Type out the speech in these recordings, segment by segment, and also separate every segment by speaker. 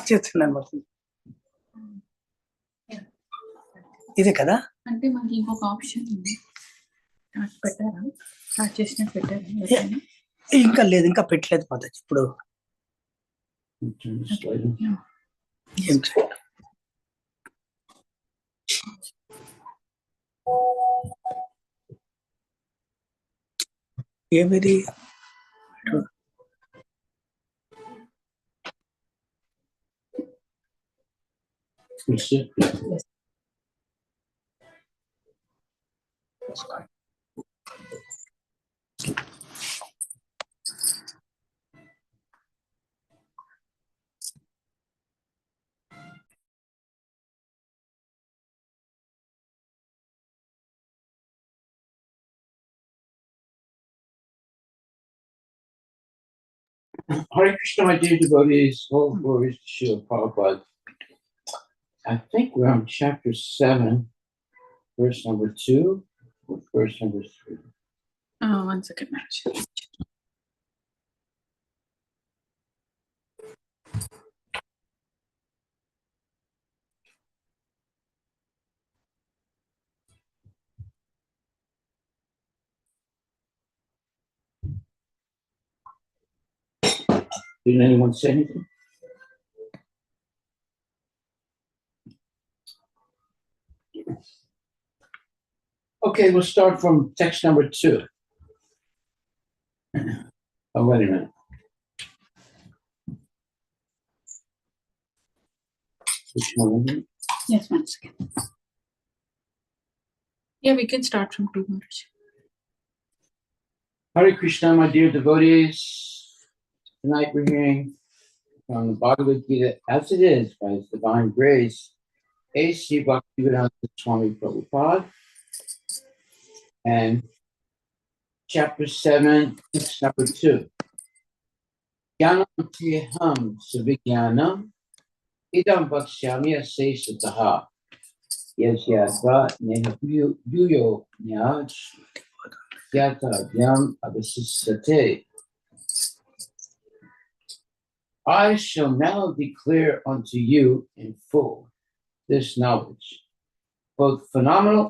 Speaker 1: చేస్తున్నాను బాబు. ఇదే కదా
Speaker 2: అంటే మనకి ఇంకొక ఆప్షన్ ఉంది, పెట్టారా? స్టార్ట్ చేసినట్టు పెట్టారా?
Speaker 1: ఇంకా లేదు, ఇంకా పెట్టలేదు మాతాజీ. ఇప్పుడు ఏం చేయాలి? ఏమిది?
Speaker 3: Hare Krishna, my dear devotees, all glories to Srila Prabhupada. I think we're on chapter 7, verse number 2, or verse number 3.
Speaker 2: One second, Maharaj.
Speaker 3: Didn't anyone say anything? Okay, we'll start from text number 2. Oh, wait a minute. Which one?
Speaker 2: Yes, one second. Yeah, we can start from 2, Maharaj.
Speaker 3: Hare Krishna, my dear devotees. Tonight we're hearing from the Bhagavad Gita as it is by His divine grace, A.C. Bhaktivedanta Swami Prabhupada, and chapter 7, text number 2. Jnanam Tiham Savijnanam Idam Bhakshyami Asesataha Yasyadva Nehapuyo Nyaj Yata Vyam Abhisisate. I shall now declare unto you in full this knowledge, both phenomenal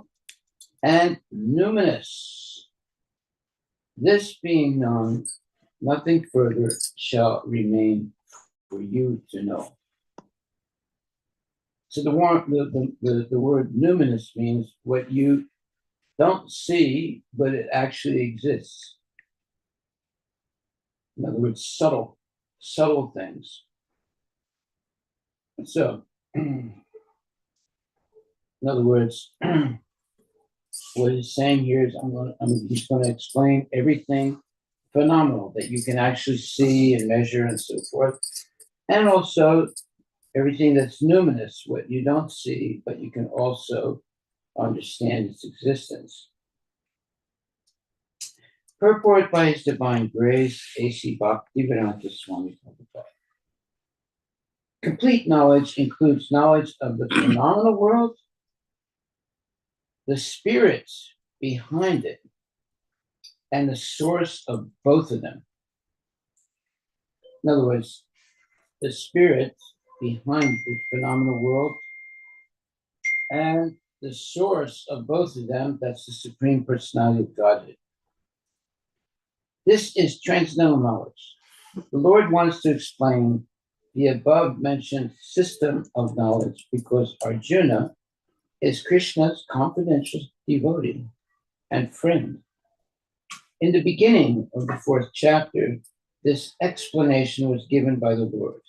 Speaker 3: and numinous. This being known, nothing further shall remain for you to know. So the word numinous means what you don't see, but it actually exists. In other words, subtle things. So, in other words, what he's saying here is he's going to explain everything phenomenal that you can actually see and measure and so forth. And also everything that's numinous, what you don't see, but you can also understand its existence. Purport by His divine grace, A.C. Bhaktivedanta Swami Prabhupada. Complete knowledge includes knowledge of the phenomenal world, the spirits behind it, and the source of both of them. In other words, the spirit behind the phenomenal world and the source of both of them, that's the Supreme Personality of Godhead. This is transcendental knowledge. The Lord wants to explain the above-mentioned system of knowledge because Arjuna is Krishna's confidential devotee and friend. In the beginning of the 4th chapter, this explanation was given by the Lord.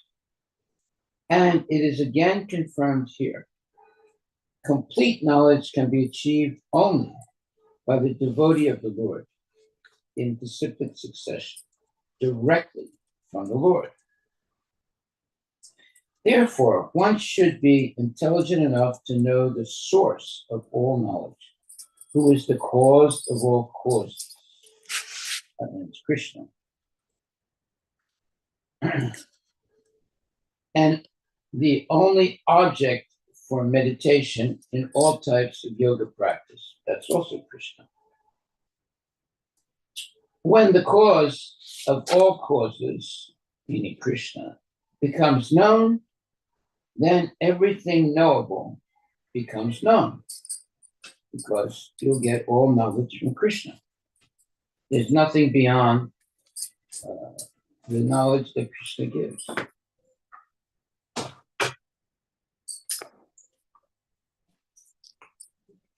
Speaker 3: And it is again confirmed here. Complete knowledge can be achieved only by the devotee of the Lord in disciplic succession, directly from the Lord. Therefore, one should be intelligent enough to know the source of all knowledge, who is the cause of all causes. That means Krishna. And the only object for meditation in all types of yoga practice. That's also Krishna. When the cause of all causes, meaning Krishna, becomes known, then everything knowable becomes known, because you'll get all knowledge from Krishna. There's nothing beyond the knowledge that Krishna gives.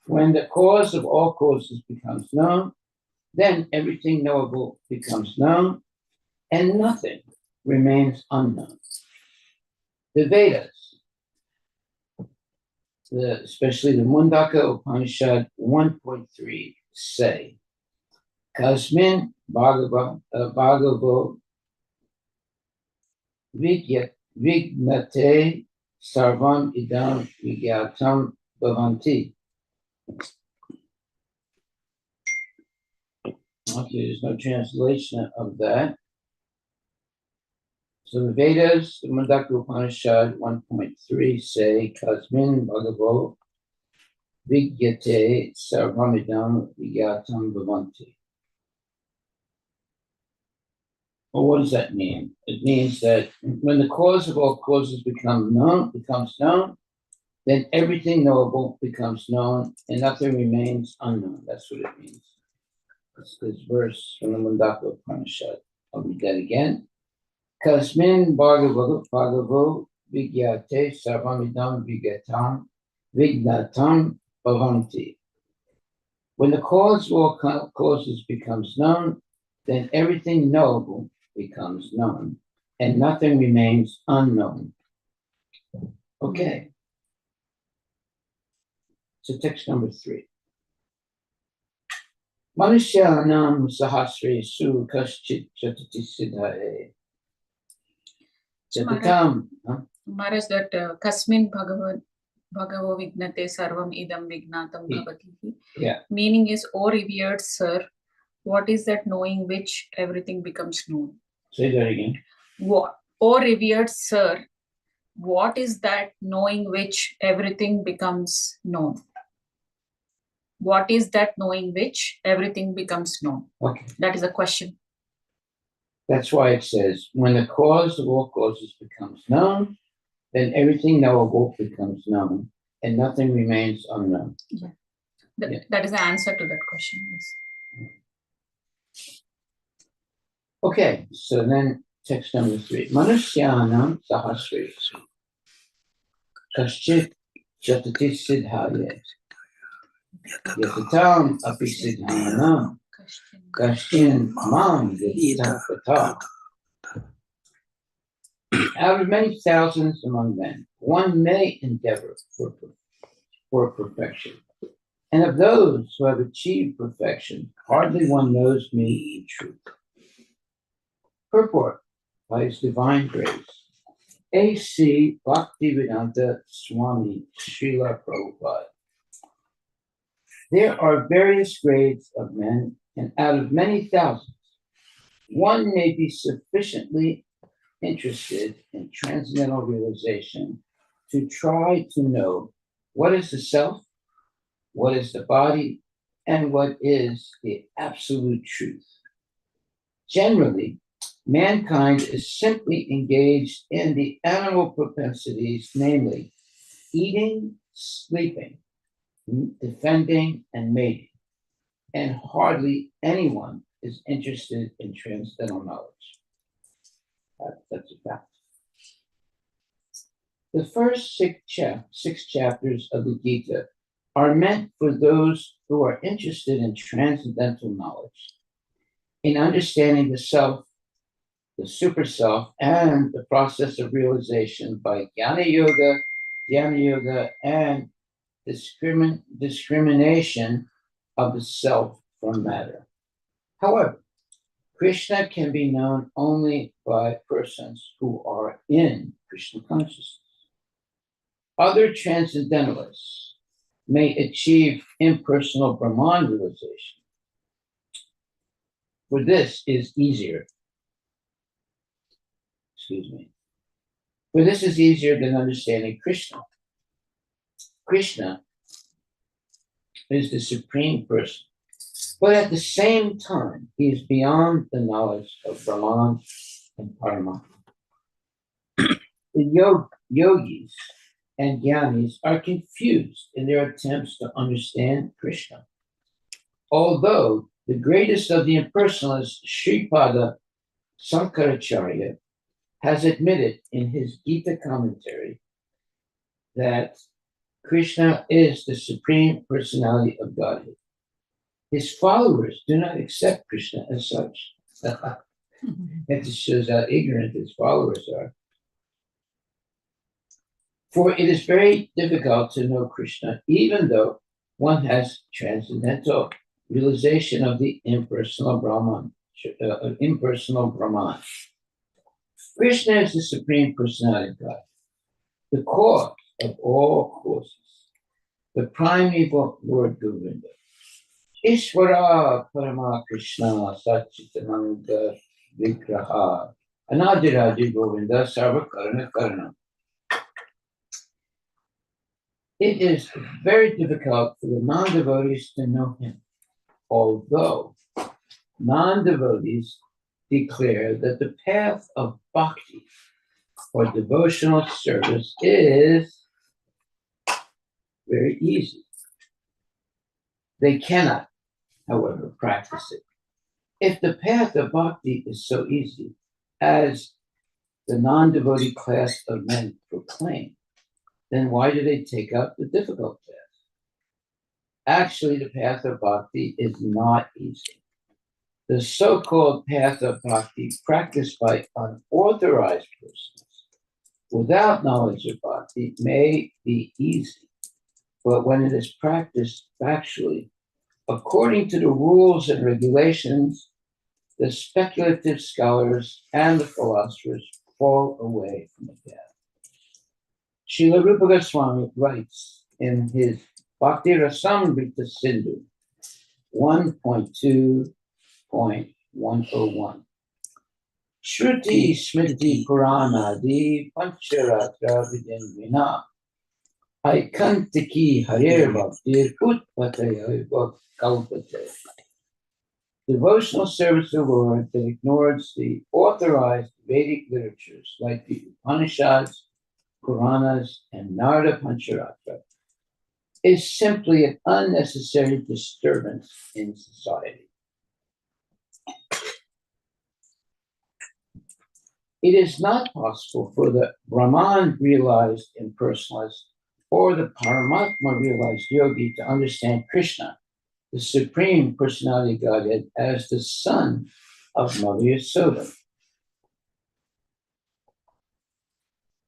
Speaker 3: When the cause of all causes becomes known, then everything knowable becomes known, and nothing remains unknown. The Vedas, especially the Mundaka Upanishad 1.3 say, Kasmin Bhagavo Vignate Sarvam Idam Vigyatam Bhavanti. Okay, there's no translation of that. So the Vedas, the Mundaka Upanishad 1.3 say, Kasmin Bhagavo Vigyate Sarvamidam Vigyatam Bhavanti. Well, what does that mean? It means that when the cause of all causes becomes known, then everything knowable becomes known, and nothing remains unknown. That's what it means. It's this verse from the Mundaka Upanishad. I'll read that again. Kasmin Bhagavo Vigyate Sarvamidam Vignatam Bhavanti. When the cause of all causes becomes known, then everything knowable becomes known, and nothing remains unknown. Okay. So text number 3. Manusyanam sahasre su kaschit jatati siddhaye. Jatatam.
Speaker 2: Maharaj, that Kasmin Bhagavo Vignate Sarvam Idam Vignatam Bhavati.
Speaker 3: Yeah.
Speaker 2: Meaning is, O revered sir, what is that knowing which everything becomes known?
Speaker 3: Say that again.
Speaker 2: What, O revered sir, what is that knowing which everything becomes known? What is that knowing which everything becomes known?
Speaker 3: Okay.
Speaker 2: That is a question.
Speaker 3: That's why it says, when the cause of all causes becomes known, then everything knowable becomes known, and nothing remains unknown.
Speaker 2: Yeah. That is the answer to that question. Yes.
Speaker 3: Okay, so then text number 3. Manusyanam sahasre kaschit jatati siddhaye. Yatatam api siddhanam kaschin mam yatata. Out of many thousands among men, one may endeavor for perfection. And of those who have achieved perfection, hardly one knows me in truth. Purport by His Divine Grace, A.C. Bhaktivedanta Swami Srila Prabhupada. There are various grades of men, and out of many thousands, one may be sufficiently interested in transcendental realization to try to know what is the self, what is the body, and what is the absolute truth. Generally, mankind is simply engaged in the animal propensities, namely eating, sleeping, defending, and mating, and hardly anyone is interested in transcendental knowledge. That's a fact. The first six chapters of the Gita are meant for those who are interested in transcendental knowledge, in understanding the self, the super self, and the process of realization by Jnana Yoga, and discrimination of the self from matter. However, Krishna can be known only by persons who are in Krishna consciousness. Other transcendentalists may achieve impersonal Brahman realization. For this is easier. For this is easier than understanding Krishna. Krishna is the Supreme Person, but at the same time, he is beyond the knowledge of Brahman and Paramatma. The yogis and jnanis are confused in their attempts to understand Krishna. Although the greatest of the impersonalists, Sripada Sankaracharya, has admitted in his Gita commentary that Krishna is the Supreme Personality of Godhead. His followers do not accept Krishna as such. That just shows how ignorant his followers are. For it is very difficult to know Krishna, even though one has transcendental realization of the impersonal Brahman. Krishna is the Supreme Personality of God, the cause of all causes, the primeval Lord Govinda. Ishvara Parama Krishna Satchitananda Vigraha Anadiraji Govinda Sarva Karana Karana. It is very difficult for the non-devotees to know him, although non-devotees declare that the path of bhakti or devotional service is very easy. They cannot, however, practice it. If the path of bhakti is so easy, as the non-devotee class of men proclaim, then why do they take up the difficult path? Actually, the path of bhakti is not easy. The so-called path of bhakti practiced by unauthorized persons without knowledge of bhakti may be easy, but when it is practiced factually, according to the rules and regulations, the speculative scholars and the philosophers fall away from the path. Srila Rupa Goswami writes in his Bhakti Rasamrita Sindhu 1.2.101, Shruti Smriti Puranadi Pancharatra Vidindvina Aikantiki Harir Bhaktir Utpataya Kalpate. Devotional service to the Lord that ignores the authorized Vedic literatures like the Upanishads, Puranas, and Narada Pancharatra is simply an unnecessary disturbance in society. It is not possible for the Brahman realized impersonalist or the Paramatma realized yogi to understand Krishna, the Supreme Personality of Godhead, as the son of Mother Yasoda,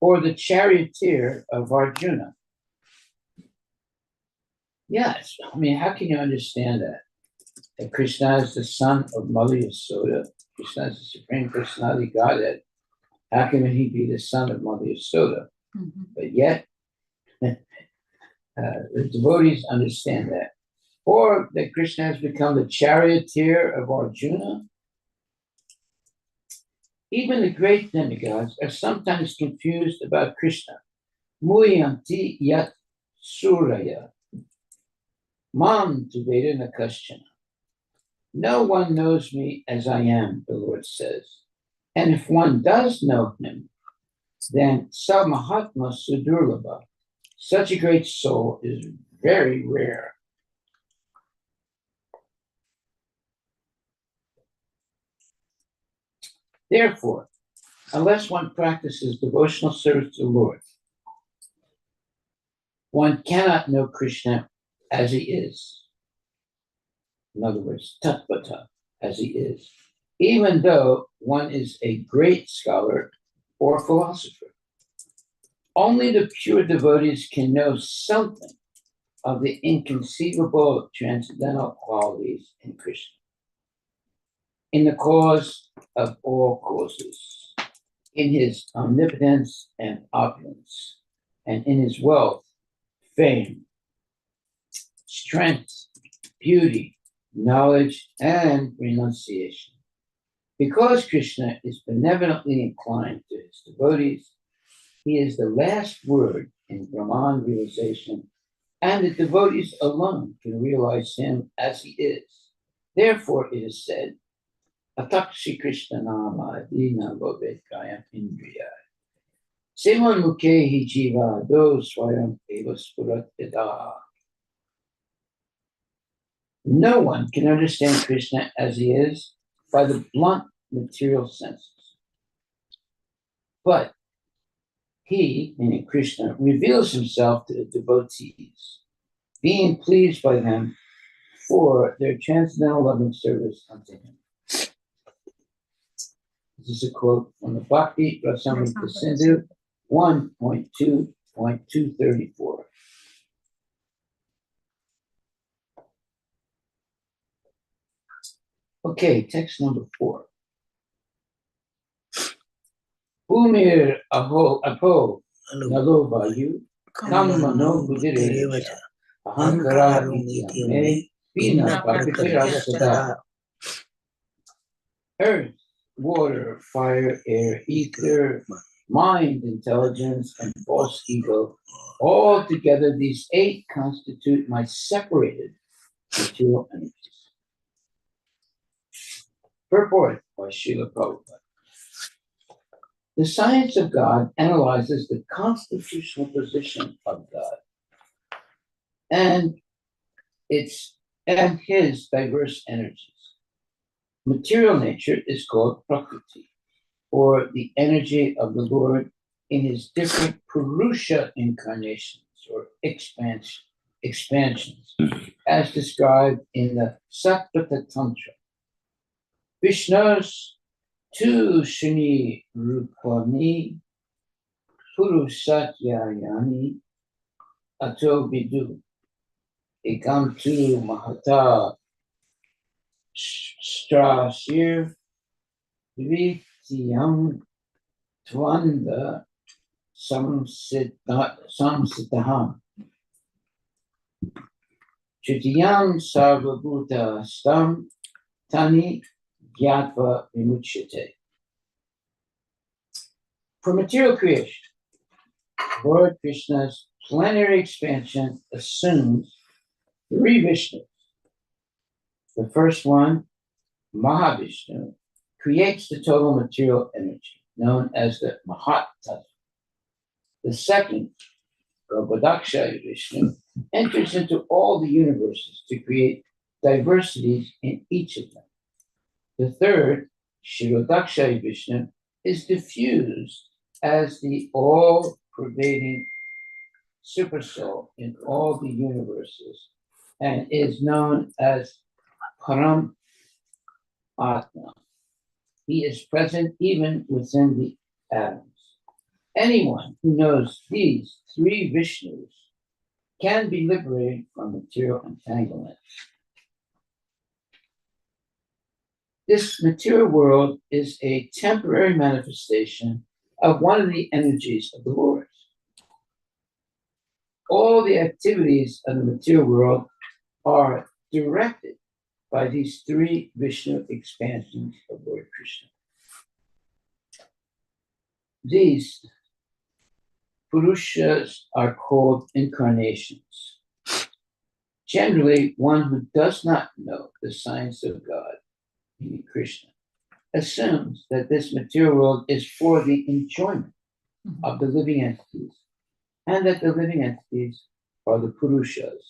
Speaker 3: or the charioteer of Arjuna. Yes, I mean, how can you understand that? That Krishna is the son of Mother Yasoda, Krishna is the Supreme Personality of Godhead. How can he be the son of Mother Yasoda?
Speaker 2: Mm-hmm.
Speaker 3: But yet, the devotees understand that. Or that Krishna has become the charioteer of Arjuna. Even the great demigods are sometimes confused about Krishna. Muyanti yat suraya. Mam tu vedana kasyana. No one knows me as I am, the Lord says. And if one does know him, then sa mahatma sudurlabha. Such a great soul is very rare. Therefore, unless one practices devotional service to the Lord, one cannot know Krishna as he is. In other words, tatvata, as he is, even though one is a great scholar or philosopher. Only the pure devotees can know something of the inconceivable transcendental qualities in Krishna, in the cause of all causes, in his omnipotence and opulence, and in his wealth, fame, strength, beauty, knowledge, and renunciation. Because Krishna is benevolently inclined to his devotees, he is the last word in Brahman realization, and the devotees alone can realize him as he is. Therefore, it is said, Atakshi Krishna Nama Dina Bhavet Kayam Indriya. Sevan Mukhe Jiva, those Swayam Eva Spurat Ida. No one can understand Krishna as he is by the blunt material senses. But he, meaning Krishna, reveals himself to the devotees, being pleased by them for their transcendental loving service unto him. This is a quote from the Bhakti Rasamrita Sindhu 1.2.234. Okay, text number 4. Bhumir aho apo nalo vayu kammano budirevacha ahankara ityame vina bhaktirasada. Earth, water, fire, air, ether, mind, intelligence, and false ego, all together these 8 constitute my separated material energies. Purport by Srila Prabhupada. The science of God analyzes the constitutional position of God and his diverse energies. Material nature is called Prakriti, or the energy of the Lord in his different Purusha incarnations or expansions, as described in the Satvata Tantra. Vishnu's 2 Shani Rupani Purusatyayani Ato Vidu Ekam Tu Mahata Strasir Dvitiyam Twanda Samsitaham Chitiyam Sarvabhuta Stam Tani Gyatva Vimuchyate. For material creation, Lord Krishna's plenary expansion assumes 3 Vishnus. The first one, Mahavishnu, creates the total material energy, known as the Mahat Tattva. The second, Garbhodaksha Vishnu, enters into all the universes to create diversities in each of them. The third, Shirodaksha Vishnu, is diffused as the all-pervading supersoul in all the universes and is known as Param Atma. He is present even within the atoms. Anyone who knows these 3 Vishnus can be liberated from material entanglement. This material world is a temporary manifestation of one of the energies of the Lord. All the activities of the material world are directed by these 3 Vishnu expansions of Lord Krishna. These Purushas are called incarnations. Generally, one who does not know the science of God, meaning Krishna, assumes that this material world is for the enjoyment of the living entities, and that the living entities are the Purushas,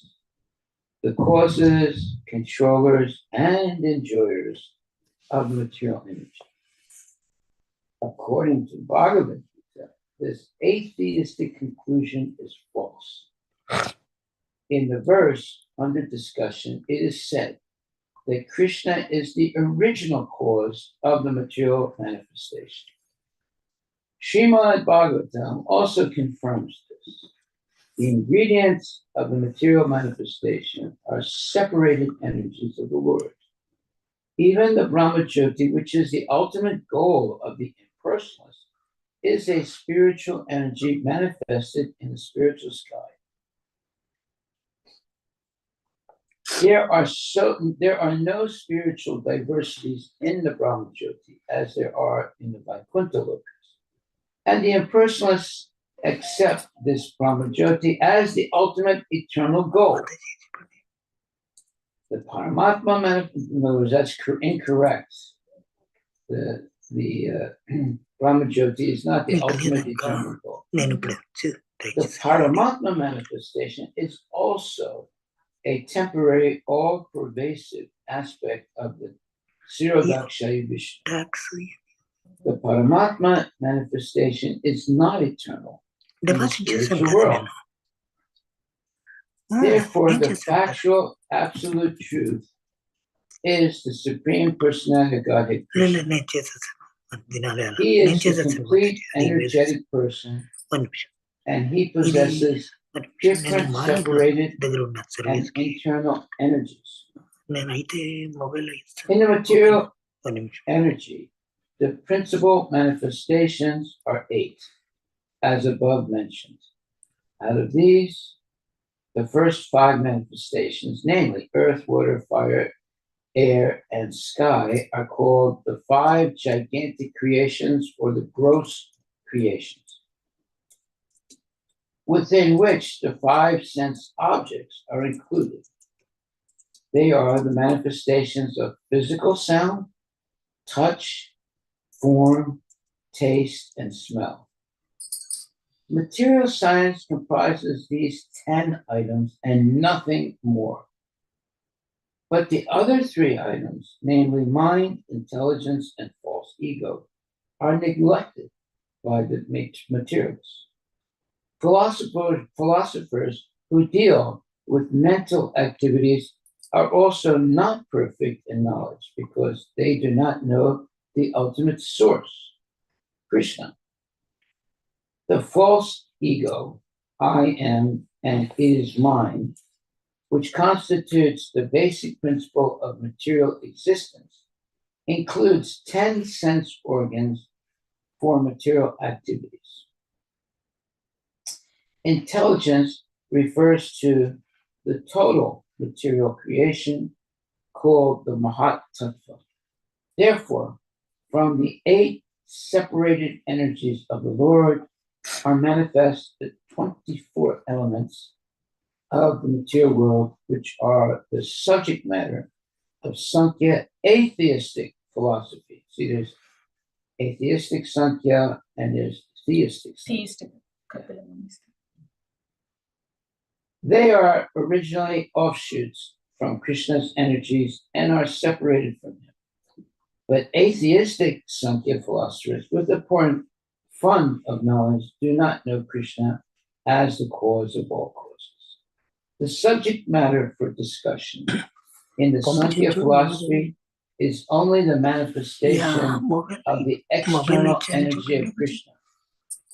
Speaker 3: the causes, controllers, and enjoyers of the material energy. According to Bhagavad Gita, this atheistic conclusion is false. In the verse under discussion, it is said that Krishna is the original cause of the material manifestation. Srimad Bhagavatam also confirms this. The ingredients of the material manifestation are separated energies of the Lord. Even the Brahmajyoti, which is the ultimate goal of the impersonalist, is a spiritual energy manifested in the spiritual sky. There are no spiritual diversities in the Brahmajyoti as there are in the Vaikuntha lokas. And the impersonalists accept this Brahmajyoti as the ultimate eternal goal. The Paramatma manifestation, that's incorrect. The Brahmajyoti is not the
Speaker 1: Make
Speaker 3: ultimate
Speaker 1: clear.
Speaker 3: eternal goal.
Speaker 1: నేను ఇప్పుడు
Speaker 3: The Paramatma manifestation is also a temporary, all-pervasive aspect of the Sirodakshaya Vishnu.
Speaker 1: Tax
Speaker 3: The Paramatma manifestation is not eternal in the
Speaker 1: deposit చేశాను
Speaker 3: spiritual
Speaker 1: కదా
Speaker 3: world.
Speaker 1: నేను
Speaker 3: Therefore,
Speaker 1: ఏం
Speaker 3: the
Speaker 1: చేశాను కదా?
Speaker 3: factual, absolute truth is the Supreme Personality of Godhead
Speaker 1: లేదు,
Speaker 3: Krishna.
Speaker 1: నేను చేసేసాను దినాలు ఎలా
Speaker 3: He
Speaker 1: నేను
Speaker 3: is the
Speaker 1: చేసేసాను
Speaker 3: complete energetic person,
Speaker 1: ఒక నిమిషం
Speaker 3: and he possesses
Speaker 1: ఒక నిమిషం. నేను
Speaker 3: different
Speaker 1: మహారాజ్
Speaker 3: separated
Speaker 1: దగ్గర ఉన్న
Speaker 3: and
Speaker 1: సర్వీస్ కి
Speaker 3: internal energies.
Speaker 1: నేనైతే మొబైల్ ఇస్తాను
Speaker 3: In the material
Speaker 1: ఒక నిమిషం.
Speaker 3: energy, the principal manifestations are 8, as above mentioned. Out of these, the first 5 manifestations, namely earth, water, fire, air, and sky, are called the 5 gigantic creations or the gross creations, within which the 5 sense objects are included. They are the manifestations of physical sound, touch, form, taste, and smell. Material science comprises these 10 items and nothing more. But the other 3 items, namely mind, intelligence, and false ego, are neglected by the materialists. Philosophers who deal with mental activities are also not perfect in knowledge because they do not know the ultimate source, Krishna. The false ego, I am and is mine, which constitutes the basic principle of material existence, includes 10 sense organs for material activities. Intelligence refers to the total material creation called the Mahat Tattva. Therefore, from the 8 separated energies of the Lord are manifest the 24 elements of the material world, which are the subject matter of Sankhya atheistic philosophy. See, there's atheistic Sankhya and there's theistic Sankhya.
Speaker 2: Theistic.
Speaker 3: They are originally offshoots from Krishna's energies and are separated from him. But atheistic Sankhya philosophers, with the point fund of knowledge, do not know Krishna as the cause of all causes. The subject matter for discussion in the Sankhya philosophy is only the manifestation of the external energy of Krishna,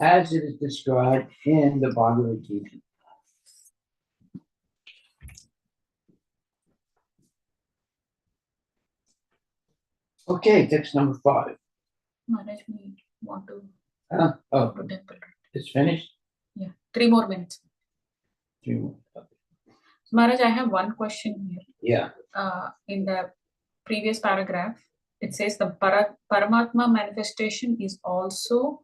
Speaker 3: as it is described in the Bhagavad Gita. Okay, text number 5.
Speaker 2: Maharaj, we want to
Speaker 3: Oh,
Speaker 2: go to temple.
Speaker 3: it's finished?
Speaker 2: Yeah, 3 more minutes.
Speaker 3: 3 more. Okay.
Speaker 2: Maharaj, I have one question here.
Speaker 3: Yeah.
Speaker 2: In the previous paragraph, it says the Paramatma manifestation is also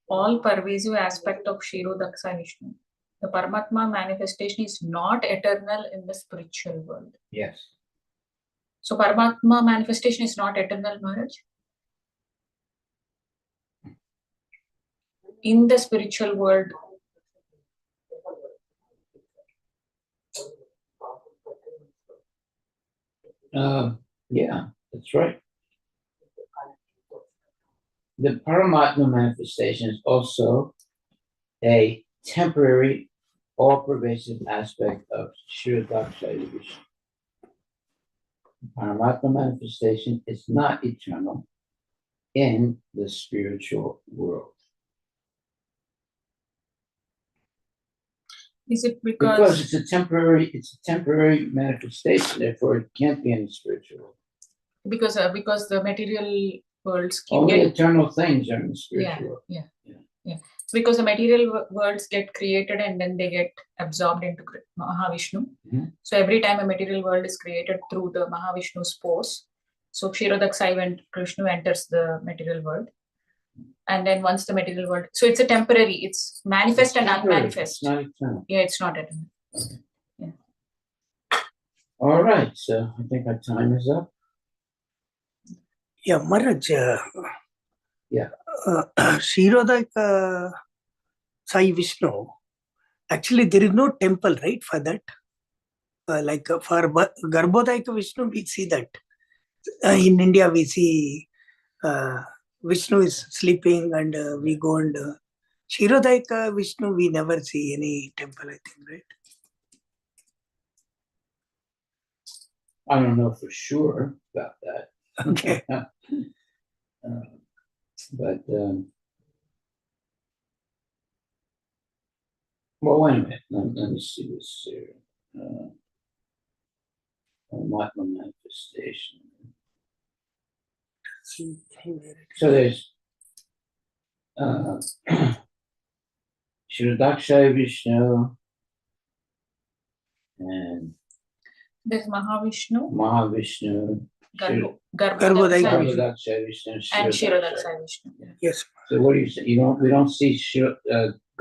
Speaker 2: all-pervasive aspect of Kshirodaksa Vishnu. The Paramatma manifestation is not eternal in the spiritual world.
Speaker 3: Yes.
Speaker 2: So Paramatma manifestation is not eternal, Maharaj? In the spiritual world,
Speaker 3: Yeah, that's right. The Paramatma manifestation is also a temporary, all-pervasive aspect of Shirodakshaya Vishnu. Paramatma manifestation is not eternal in the spiritual world.
Speaker 2: is it
Speaker 3: Because
Speaker 2: because
Speaker 3: it's a temporary manifestation, therefore it can't be in the spiritual world.
Speaker 2: because the material worlds keep
Speaker 3: Only
Speaker 2: getting,
Speaker 3: eternal things are in the spiritual world.
Speaker 2: it's because the material worlds get created and then they get absorbed into Mahavishnu.
Speaker 3: Mhm.
Speaker 2: So every time a material world is created through the Mahavishnu's pose, so Kshirodaksa when Krishna enters the material world, and then once the material world, so it's a temporary, it's manifest
Speaker 3: It's
Speaker 2: and
Speaker 3: temporary,
Speaker 2: unmanifest.
Speaker 3: It's not eternal.
Speaker 2: Yeah, it's not eternal.
Speaker 3: All right, so I think our time is up.
Speaker 1: Yeah, Maharaj.
Speaker 3: Yeah.
Speaker 1: Kshirodaka Sai Vishnu. Actually, there is no temple, right, for that. For Garbhodayaka Vishnu, we see that. In India, we see Vishnu is sleeping and we go and Kshirodayaka Vishnu, we never see any temple, I think, right?
Speaker 3: I don't know for sure about that.
Speaker 1: Okay.
Speaker 3: But well, wait a minute. Let me see this here. Mahatma manifestation. So there's Shirodakshaya Vishnu and
Speaker 2: There's Mahavishnu,
Speaker 3: Mahavishnu,
Speaker 1: Garbhodayaka Vishnu.
Speaker 3: Garbhodakshaya Vishnu,
Speaker 2: and
Speaker 3: Shirodakshaya.
Speaker 2: Kshirodakshaya Vishnu.
Speaker 1: Yes.
Speaker 3: So what do you say? We don't see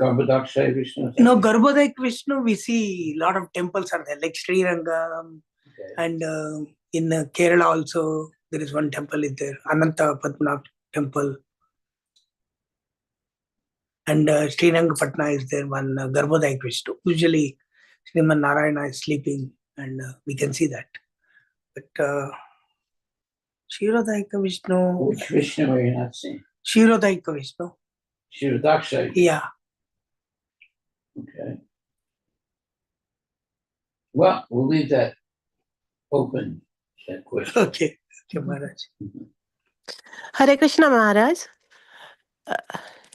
Speaker 3: Garbhodakshaya Vishnu?
Speaker 1: No, Garbhodayaka Vishnu, we see a lot of temples are there, like Sri Rangam,
Speaker 3: Okay.
Speaker 1: and in Kerala also, there is one temple is there, Ananta Padmanabh temple. And Srirangapatna is there, one Garbhodayaka Vishnu. Usually, Sriman Narayana is sleeping, and we can see that. But Kshirodayaka Vishnu.
Speaker 3: Which Vishnu are you not seeing?
Speaker 1: Kshirodayaka Vishnu.
Speaker 3: Shirodakshaya Vishnu.
Speaker 1: Yeah.
Speaker 3: Okay. Well, we'll leave that open, that question.
Speaker 1: Okay. Okay, Maharaj.
Speaker 4: Hare Krishna Maharaj.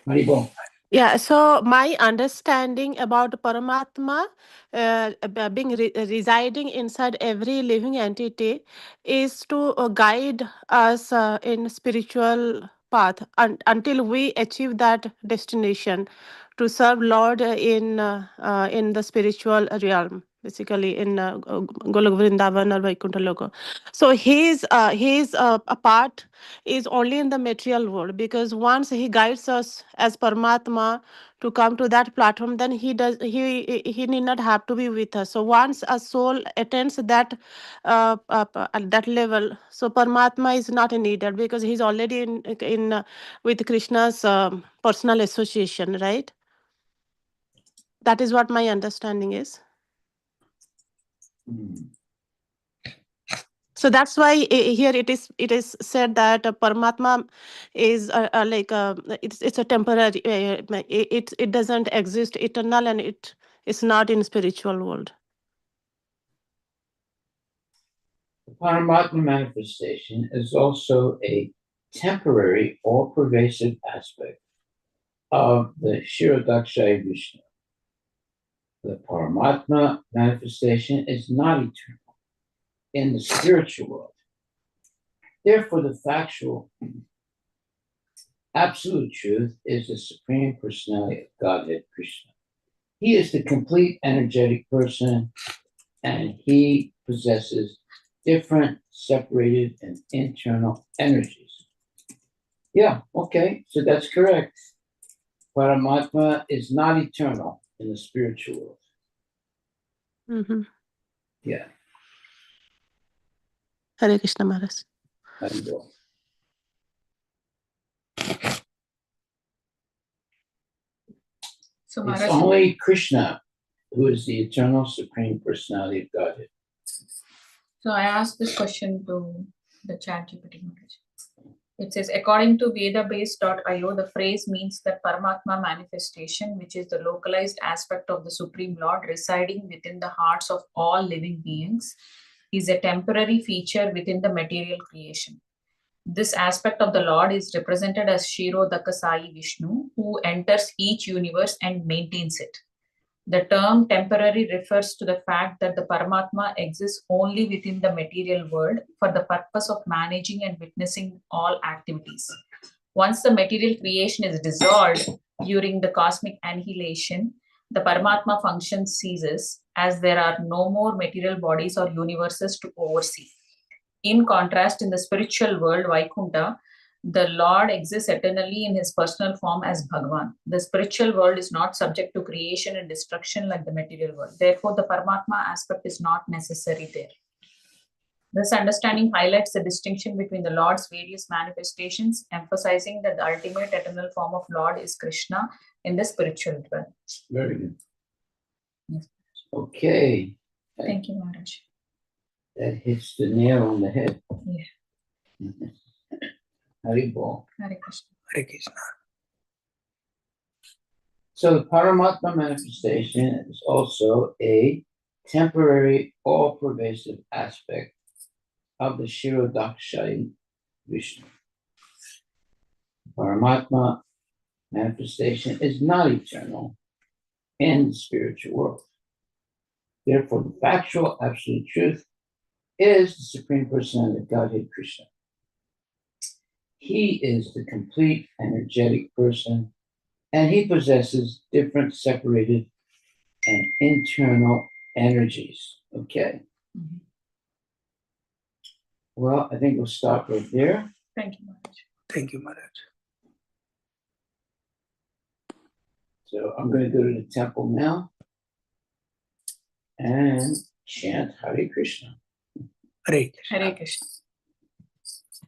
Speaker 3: Haribol.
Speaker 4: Yeah, so my understanding about Paramatma being residing inside every living entity is to guide us in spiritual path until we achieve that destination to serve Lord in the spiritual realm, basically in Golok Vrindavan or Vaikuntha Loka. So his a part is only in the material world, because once he guides us as Paramatma to come to that platform, then he need not have to be with us. So once a soul attains that at that level, so Paramatma is not needed, because he's already in with Krishna's personal association, right? That is what my understanding is. So that's why here it is said that Paramatma is it's a temporary. It doesn't exist eternal, and it is not in spiritual world.
Speaker 3: The Paramatma manifestation is also a temporary or pervasive aspect of the Shirodakshaya Vishnu. The Paramatma manifestation is not eternal in the spiritual world. Therefore, the factual absolute truth is the Supreme Personality of Godhead, Krishna. He is the complete energetic person, and he possesses different, separated, and internal energies. Yeah, okay, so that's correct. Paramatma is not eternal in the spiritual world.
Speaker 4: Mm-hmm.
Speaker 3: Yeah.
Speaker 4: Hare Krishna Maharaj.
Speaker 3: There you go.
Speaker 2: So
Speaker 3: It's
Speaker 2: Maharaj,
Speaker 3: only Krishna who is the eternal Supreme Personality of Godhead.
Speaker 2: so I asked this question to the chat GPT Maharaj. It says, according to vedabase.io, the phrase means that Paramatma manifestation, which is the localized aspect of the Supreme Lord residing within the hearts of all living beings, is a temporary feature within the material creation. This aspect of the Lord is represented as Kshirodaka Sai Vishnu, who enters each universe and maintains it. The term temporary refers to the fact that the Paramatma exists only within the material world for the purpose of managing and witnessing all activities. Once the material creation is dissolved during the cosmic annihilation, the Paramatma function ceases, as there are no more material bodies or universes to oversee. In contrast, in the spiritual world, Vaikuntha, the Lord exists eternally in his personal form as Bhagavan. The spiritual world is not subject to creation and destruction like the material world. Therefore, the Paramatma aspect is not necessary there. This understanding highlights the distinction between the Lord's various manifestations, emphasizing that the ultimate eternal form of Lord is Krishna in the spiritual realm.
Speaker 3: Very good.
Speaker 2: Yes.
Speaker 3: Okay.
Speaker 2: Thank you, Maharaj.
Speaker 3: That hits the nail on the head.
Speaker 2: Yeah.
Speaker 3: Haribol.
Speaker 2: Hare Krishna.
Speaker 1: Hare Krishna.
Speaker 3: So the Paramatma manifestation is also a temporary, all-pervasive aspect of the Shirodakshai Vishnu. Paramatma manifestation is not eternal in the spiritual world. Therefore, the factual absolute truth is the Supreme Personality of Godhead Krishna. He is the complete energetic person, and he possesses different separated and internal energies. Okay.
Speaker 2: Mhm.
Speaker 3: Well, I think we'll stop right there.
Speaker 2: Thank you, Maharaj.
Speaker 1: Thank you, Maharaj.
Speaker 3: So I'm going to go to the temple now and chant Hare Krishna.
Speaker 1: Hare Krishna.
Speaker 2: Hare Krishna.